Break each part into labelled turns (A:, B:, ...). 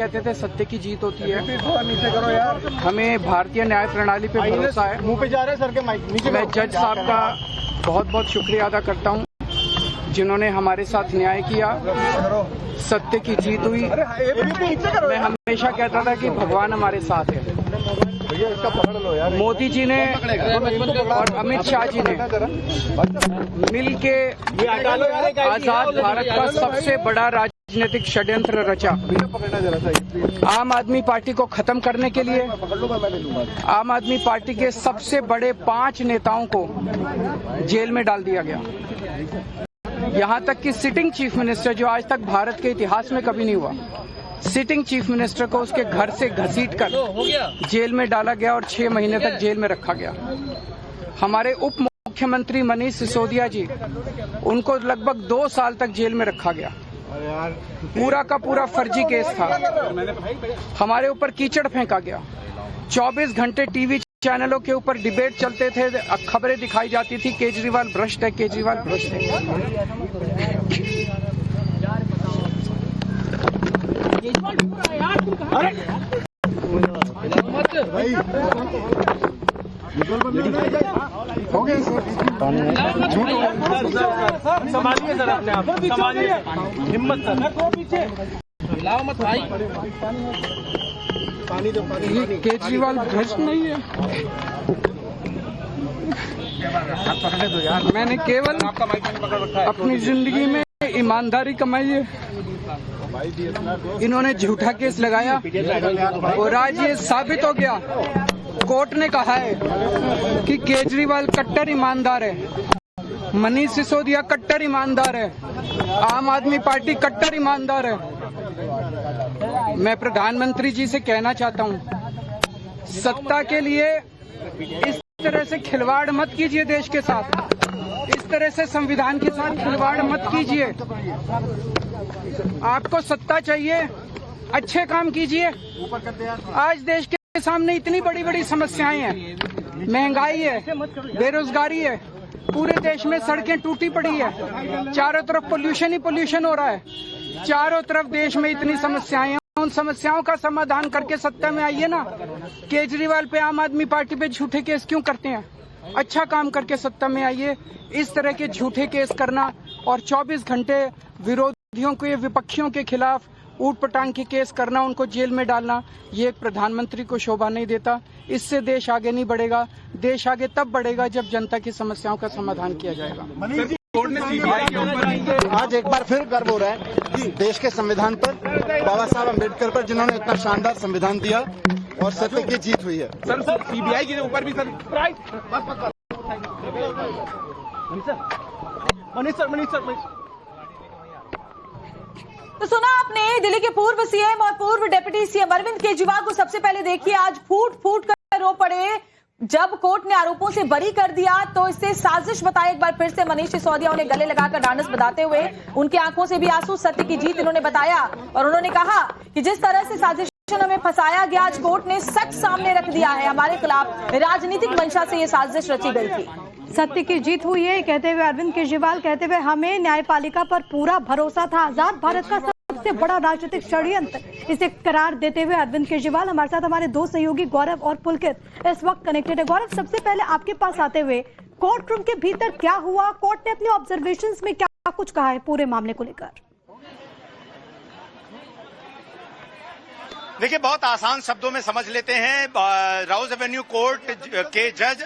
A: कहते थे सत्य की जीत होती है। नीचे करो यार। हमें भारतीय न्याय प्रणाली पे भरोसा है। मुंह पे जा रहे हैं सर के माइक नीचे। मैं जज साहब का बहुत बहुत शुक्रिया अदा करता हूं, जिन्होंने हमारे साथ न्याय किया, सत्य की जीत हुई। मैं हमेशा कहता था कि भगवान हमारे साथ है। मोदी जी ने और अमित शाह जी ने मिलके आजाद भारत का सबसे बड़ा राजनीतिक षड्यंत्र रचा। आम आदमी पार्टी को खत्म करने के लिए आम आदमी पार्टी के सबसे बड़े 5 नेताओं को जेल में डाल दिया गया। यहाँ तक कि सिटिंग चीफ मिनिस्टर, जो आज तक भारत के इतिहास में कभी नहीं हुआ, सिटिंग चीफ मिनिस्टर को उसके घर से घसीटकर जेल में डाला गया और 6 महीने तक जेल में रखा गया। हमारे उप मुख्यमंत्री मनीष सिसोदिया जी, उनको लगभग 2 साल तक जेल में रखा गया। पूरा का पूरा फर्जी केस था। हमारे ऊपर कीचड़ फेंका गया। 24 घंटे टीवी चैनलों के ऊपर डिबेट चलते थे, खबरें दिखाई जाती थी केजरीवाल भ्रष्ट है, केजरीवाल भ्रष्ट है। हो गया
B: संभालिए सर, अपने आप संभालिए, हिम्मत सर, हिलाओ मत भाई। पानी दो, पानी।
A: केजरीवाल भ्रष्ट नहीं है। मैंने केवल अपनी जिंदगी में ईमानदारी कमाई है। इन्होंने झूठा केस लगाया और आज ये साबित हो गया। कोर्ट ने कहा है कि केजरीवाल कट्टर ईमानदार है, मनीष सिसोदिया कट्टर ईमानदार है, आम आदमी पार्टी कट्टर ईमानदार है। मैं प्रधानमंत्री जी से कहना चाहता हूं, सत्ता के लिए इस तरह से खिलवाड़ मत कीजिए देश के साथ। इस तरह से संविधान के साथ खिलवाड़ मत कीजिए। आपको सत्ता चाहिए, अच्छे काम कीजिए। आज देश के सामने इतनी बड़ी बड़ी समस्याएं हैं, महंगाई है, बेरोजगारी है, पूरे देश में सड़कें टूटी पड़ी है, चारों तरफ पोल्यूशन ही पोल्यूशन हो रहा है। चारों तरफ देश में इतनी समस्याएं हैं, उन समस्याओं का समाधान करके सत्ता में आइए ना। केजरीवाल पे, आम आदमी पार्टी पे झूठे केस क्यों करते हैं? अच्छा काम करके सत्ता में आइए। इस तरह के झूठे केस करना और 24 घंटे विरोधियों के, विपक्षियों के खिलाफ ऊट पटांग के केस करना, उनको जेल में डालना, ये एक प्रधानमंत्री को शोभा नहीं देता। इससे देश आगे नहीं बढ़ेगा। देश आगे तब बढ़ेगा जब जनता की समस्याओं का समाधान किया जाएगा।
C: आज एक बार फिर गर्व हो रहा है कि देश के संविधान पर, बाबा साहब अम्बेडकर पर, जिन्होंने इतना शानदार संविधान दिया और सत्य की जीत हुई है।
B: सर सीबीआई के ऊपर भी सर मनीष सर।
D: तो सुना आपने दिल्ली के पूर्व सीएम और पूर्व डिप्टी सीएम अरविंद केजरीवाल को। सबसे पहले देखिए, आज फूट फूट कर रो पड़े जब कोर्ट ने आरोपों से बरी कर दिया, तो इसे साजिश बताया। एक बार फिर से मनीष सिसोदिया उन्हें गले लगाकर ढांढस बंधाते हुए, उनकी आंखों से भी आंसू, सत्य की जीत इन्होंने बताया। और उन्होंने कहा कि जिस तरह से साजिश में फंसाया गया, आज कोर्ट ने सच सामने रख दिया है। हमारे खिलाफ राजनीतिक मंशा से ये साजिश रची गई थी।
E: सत्य की जीत हुई है कहते हुए अरविंद केजरीवाल कहते हुए, हमें न्यायपालिका पर पूरा भरोसा था। आजाद भारत का सबसे बड़ा राजनीतिक षड्यंत्र इसे करार देते हुए अरविंद केजरीवाल। हमारे साथ हमारे 2 सहयोगी गौरव और पुलकित इस वक्त कनेक्टेड है। गौरव, सबसे पहले आपके पास आते हुए, कोर्ट रूम के भीतर क्या हुआ? कोर्ट ने अपने ऑब्जर्वेशंस में क्या कुछ कहा है पूरे मामले को लेकर?
F: देखिए, बहुत आसान शब्दों में समझ लेते हैं। राउज एवेन्यू कोर्ट के जज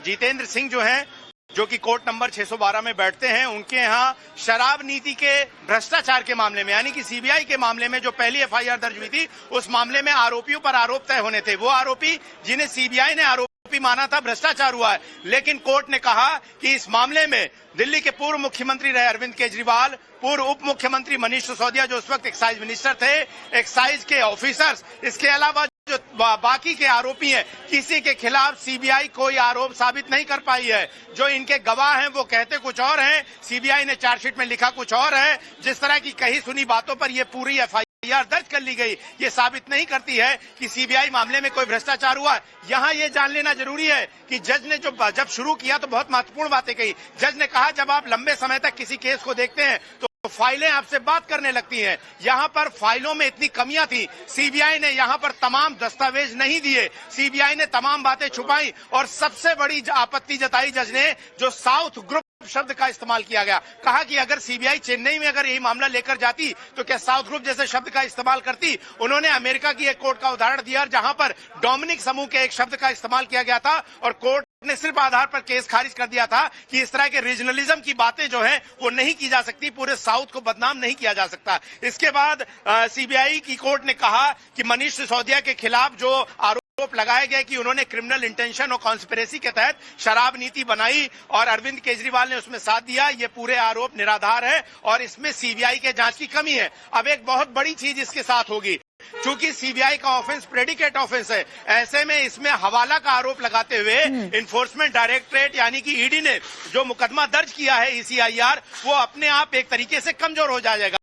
F: जितेंद्र सिंह जो हैं, जो कि कोर्ट नंबर 612 में बैठते हैं, उनके यहाँ शराब नीति के भ्रष्टाचार के मामले में, यानी कि सीबीआई के मामले में जो पहली एफआईआर दर्ज हुई थी, उस मामले में आरोपियों पर आरोप तय होने थे। वो आरोपी जिन्हें सीबीआई ने आरोपी माना था, भ्रष्टाचार हुआ है। लेकिन कोर्ट ने कहा कि इस मामले में दिल्ली के पूर्व मुख्यमंत्री रहे अरविंद केजरीवाल, पूर्व उप मुख्यमंत्री मनीष सिसोदिया जो उस वक्त एक्साइज मिनिस्टर थे, एक्साइज के ऑफिसर्स, इसके अलावा जो बाकी के आरोपी हैं, किसी के खिलाफ सीबीआई कोई आरोप साबित नहीं कर पाई है। जो इनके गवाह हैं वो कहते कुछ और हैं, सीबीआई ने चार्जशीट में लिखा कुछ और है। जिस तरह की कही सुनी बातों पर ये पूरी एफआईआर दर्ज कर ली गई, ये साबित नहीं करती है कि सीबीआई मामले में कोई भ्रष्टाचार हुआ। यहाँ ये जान लेना जरूरी है कि जज ने जब शुरू किया तो बहुत महत्वपूर्ण बातें कही। जज ने कहा, जब आप लंबे समय तक किसी केस को देखते हैं तो फाइलें आपसे बात करने लगती हैं। यहां पर फाइलों में इतनी कमियां थी, सीबीआई ने यहां पर तमाम दस्तावेज नहीं दिए, सीबीआई ने तमाम बातें छुपाई और सबसे बड़ी आपत्ति जताई जज ने, जो साउथ ग्रुप शब्द का इस्तेमाल किया गया। कहा कि अगर सीबीआई चेन्नई में अगर यही मामला लेकर जाती तो क्या साउथ ग्रुप जैसे शब्द का इस्तेमाल करती। उन्होंने अमेरिका की एक कोर्ट का उदाहरण दिया जहां पर डोमिनिक समूह के एक शब्द का इस्तेमाल किया गया था और कोर्ट ने सिर्फ आधार पर केस खारिज कर दिया था कि इस तरह के रीजनलिज्म की बातें जो है वो नहीं की जा सकती, पूरे साउथ को बदनाम नहीं किया जा सकता। इसके बाद सीबीआई की कोर्ट ने कहा कि मनीष सिसोदिया के खिलाफ जो आरोप लगाए गए कि उन्होंने क्रिमिनल इंटेंशन और कॉन्स्पिरेसी के तहत शराब नीति बनाई और अरविंद केजरीवाल ने उसमें साथ दिया, ये पूरे आरोप निराधार है और इसमें सीबीआई के जांच की कमी है। अब एक बहुत बड़ी चीज इसके साथ होगी, चूंकि सीबीआई का ऑफेंस प्रेडिकेट ऑफेंस है, ऐसे में इसमें हवाला का आरोप लगाते हुए इन्फोर्समेंट डायरेक्टरेट यानी कि ईडी ने जो मुकदमा दर्ज किया है ईसीआईआर, वो अपने आप एक तरीके से कमजोर हो जाएगा,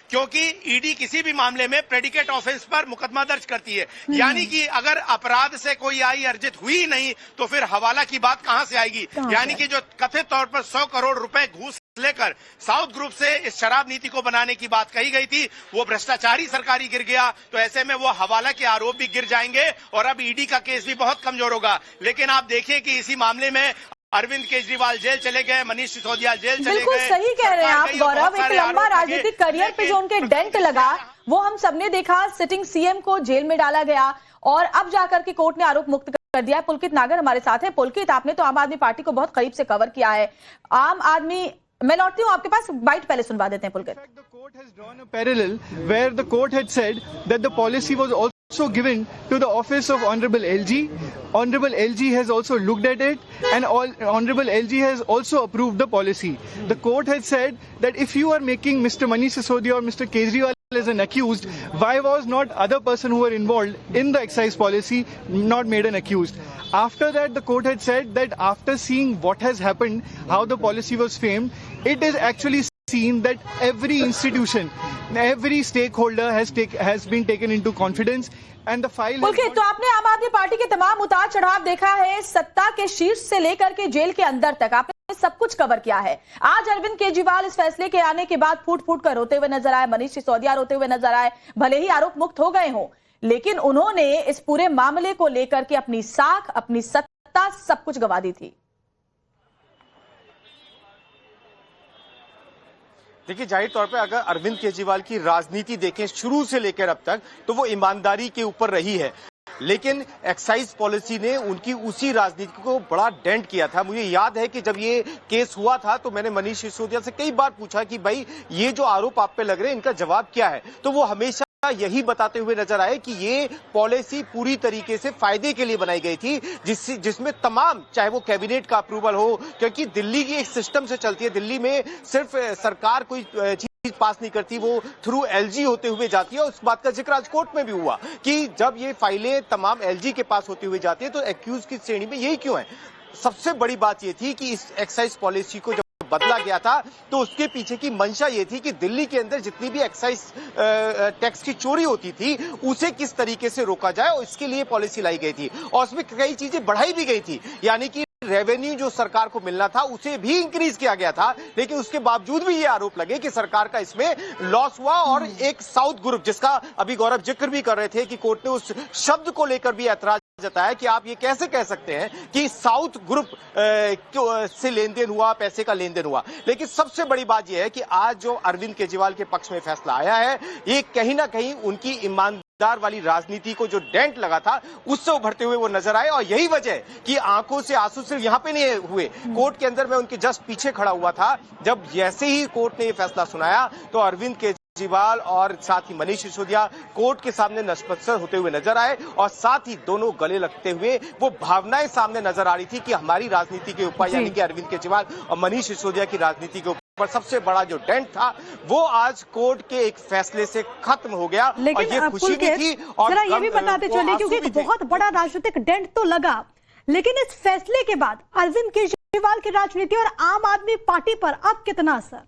F: क्योंकि ईडी किसी भी मामले में प्रेडिकेट ऑफेंस पर मुकदमा दर्ज करती है। यानी कि अगर अपराध से कोई आय अर्जित हुई नहीं तो फिर हवाला की बात कहां से आएगी। यानी कि जो कथित तौर पर 100 करोड़ रुपए घूस लेकर साउथ ग्रुप से इस शराब नीति को बनाने की बात कही गई थी, वो भ्रष्टाचारी सरकारी गिर गया, तो ऐसे में वो हवाला के आरोप भी गिर जाएंगे और अब ईडी का केस भी बहुत कमजोर होगा। लेकिन आप देखिए कि इसी मामले में अरविंद केजरीवाल जेल चले गए, मनीष सिसोदिया जेल चले गए।
D: बिल्कुल सही कह रहे हैं आप गौरव, एक लंबा राजनीतिक करियर पे जो उनके डेंट लगा वो हम सबने देखा। सिटिंग सीएम को जेल में डाला गया और अब जाकर के कोर्ट ने आरोप मुक्त कर दिया है। पुलकित नागर हमारे साथ है। पुलकित, आपने तो आम आदमी पार्टी को बहुत करीब से कवर किया है। आम आदमी, मैं लौटती हूँ आपके पास, बाइट पहले सुनवा देते हैं पुलकित।
G: The court has drawn a parallel where the court had said that the policy was also given to the office of Honorable LG. Honorable LG has also looked at it and Honorable LG has also approved the policy. The court had said that if you are making Mr. Manish Sisodia or Mr. Kejriwal as an accused, why was not other person who were involved in the excise policy not made an accused? After that, the court had said that after seeing what has happened, how the policy was framed, it is actually seen that every institution, every stakeholder has been taken into confidence and the file.
D: Okay, तो आपने आम आदमी party के तमाम उतार चढ़ाव देखा है, सत्ता के शीर्ष से लेकर के जेल के अंदर तक आपने सब कुछ कवर किया है। आज अरविंद केजरीवाल इस फैसले के आने के बाद फूट फूट कर रोते हुए नजर आए, मनीष सिसोदिया रोते हुए नजर आए। भले ही आरोप मुक्त हो गए हों, लेकिन उन्होंने इस पूरे मामले को लेकर के अपनी साख, अपनी सत्ता, सब कुछ गंवा दी थी।
H: देखिए, जाहिर तौर पे अगर अरविंद केजरीवाल की राजनीति देखें शुरू से लेकर अब तक, तो वो ईमानदारी के ऊपर रही है, लेकिन एक्साइज पॉलिसी ने उनकी उसी राजनीति को बड़ा डेंट किया था। मुझे याद है कि जब ये केस हुआ था तो मैंने मनीष सिसोदिया से कई बार पूछा कि भाई ये जो आरोप आप पे लग रहे हैं इनका जवाब क्या है, तो वो हमेशा यही बताते हुए नजर आए कि ये पॉलिसी पूरी तरीके से फायदे के लिए बनाई गई थी, जिसमें तमाम, चाहे वो कैबिनेट का अप्रूवल हो, क्योंकि दिल्ली की एक सिस्टम से चलती है, दिल्ली में सिर्फ सरकार कोई चीज पास नहीं करती, वो थ्रू एलजी होते हुए जाती है। और उस बात का जिक्र आज कोर्ट में भी हुआ कि जब ये फाइलें तमाम एलजी के पास होती हुई जाती है तो एक्यूज की श्रेणी में यही क्यों है। सबसे बड़ी बात ये थी कि इस एक्साइज पॉलिसी को बदला गया था तो उसके पीछे की मंशा ये थी कि दिल्ली के अंदर जितनी भी एक्साइज टैक्स की चोरी होती थी उसे किस तरीके से रोका जाए, और इसके लिए पॉलिसी लाई गई थी और उसमें कई चीजें बढ़ाई भी गई थी। यानी कि रेवेन्यू जो सरकार को मिलना था उसे भी इंक्रीज किया गया था, लेकिन उसके बावजूद भी ये आरोप लगे कि सरकार का इसमें लॉस हुआ। और एक साउथ ग्रुप, जिसका अभी गौरव जिक्र भी कर रहे थे कि कोर्ट ने उस शब्द को लेकर भी ऐतराज जताया कि आप ये कैसे कह सकते हैं कि साउथ ग्रुप से लेन देन हुआ, पैसे का लेन देन हुआ। लेकिन सबसे बड़ी बात यह है कि आज जो अरविंद केजरीवाल के पक्ष में फैसला आया है, ये कहीं ना कहीं उनकी ईमानदार वाली राजनीति को जो डेंट लगा था उससे उभरते हुए वो नजर आए। और यही वजह है कि आंखों से आंसू सिर्फ यहां पे नहीं हुए, कोर्ट के अंदर मैं उनके जस्ट पीछे खड़ा हुआ था। जब जैसे ही कोर्ट ने ये फैसला सुनाया तो अरविंद केजरीवाल और साथ ही मनीष सिसोदिया कोर्ट के सामने नतमस्तक होते हुए नजर आए और साथ ही दोनों गले लगते हुए वो भावनाएं सामने नजर आ रही थी कि हमारी राजनीति के ऊपर, यानी कि अरविंद केजरीवाल और मनीष सिसोदिया की राजनीति के ऊपर सबसे बड़ा जो डेंट था वो आज कोर्ट के एक फैसले से खत्म हो गया।
E: लेकिन
H: और ये खुशी भी थी और
E: ये भी बताते चले, क्योंकि एक बहुत बड़ा राजनीतिक डेंट तो लगा, लेकिन इस फैसले के बाद अरविंद केजरीवाल की राजनीति और आम आदमी पार्टी पर अब कितना असर?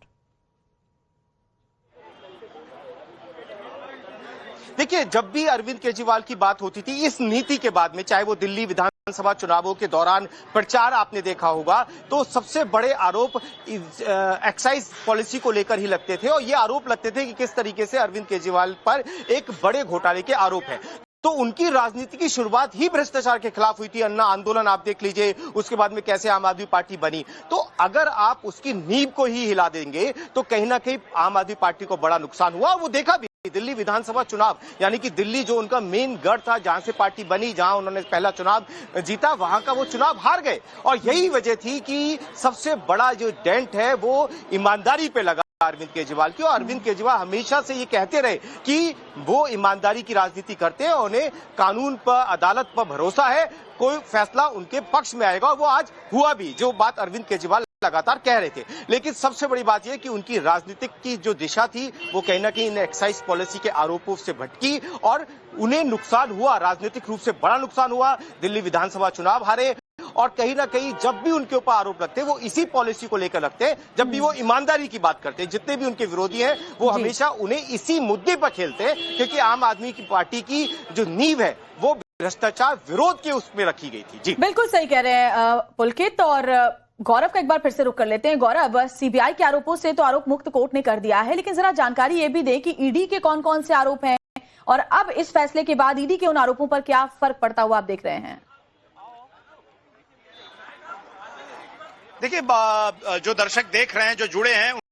H: देखिए, जब भी अरविंद केजरीवाल की बात होती थी इस नीति के बाद में, चाहे वो दिल्ली विधानसभा चुनावों के दौरान प्रचार आपने देखा होगा, तो सबसे बड़े आरोप एक्साइज पॉलिसी को लेकर ही लगते थे और ये आरोप लगते थे कि किस तरीके से अरविंद केजरीवाल पर एक बड़े घोटाले के आरोप है। तो उनकी राजनीति की शुरुआत ही भ्रष्टाचार के खिलाफ हुई थी। अन्ना आंदोलन आप देख लीजिए, उसके बाद में कैसे आम आदमी पार्टी बनी। तो अगर आप उसकी नींव को ही हिला देंगे तो कहीं ना कहीं आम आदमी पार्टी को बड़ा नुकसान हुआ और वो देखा भी। दिल्ली विधानसभा चुनाव, यानी कि दिल्ली जो उनका मेन गढ़ था, जहां से पार्टी बनी, जहां उन्होंने पहला चुनाव जीता, वहां का वो चुनाव हार गए। और यही वजह थी कि सबसे बड़ा जो डेंट है वो ईमानदारी पे लगा अरविंद केजरीवाल की। और अरविंद केजरीवाल हमेशा से ये कहते रहे कि वो ईमानदारी की राजनीति करते हैं, उन्हें कानून पर, अदालत पर भरोसा है, कोई फैसला उनके पक्ष में आएगा। और वो आज हुआ भी, जो बात अरविंद केजरीवाल लगातार कह रहे थे। लेकिन सबसे बड़ी बात यह कि उनकी राजनीतिक की जो दिशा थी वो कहीं ना कहीं इन एक्साइज पॉलिसी के आरोपों से भटकी और उन्हें नुकसान हुआ, राजनीतिक रूप से बड़ा नुकसान हुआ। दिल्ली विधानसभा चुनाव हारे और कहीं ना कहीं जब भी उनके ऊपर आरोप लगते हैं वो इसी पॉलिसी को लेकर लगते हैं। जब भी वो ईमानदारी की बात करते हैं, जितने भी उनके विरोधी हैं वो हमेशा उन्हें इसी मुद्दे पर खेलते हैं, क्योंकि आम आदमी की पार्टी की जो नींव है वो भ्रष्टाचार विरोध के उसमें रखी गई थी। जी
D: बिल्कुल सही कह रहे हैं पुलकित। और गौरव का एक बार फिर से रुख कर लेते हैं। गौरव, सीबीआई के आरोपों से तो आरोप मुक्त कोर्ट ने कर दिया है, लेकिन जरा जानकारी ये भी दे कि ईडी के कौन कौन से आरोप हैं और अब इस फैसले के बाद ईडी के उन आरोपों पर क्या फर्क पड़ता हुआ आप देख रहे हैं?
F: देखिए, जो दर्शक देख रहे हैं, जो जुड़े हैं,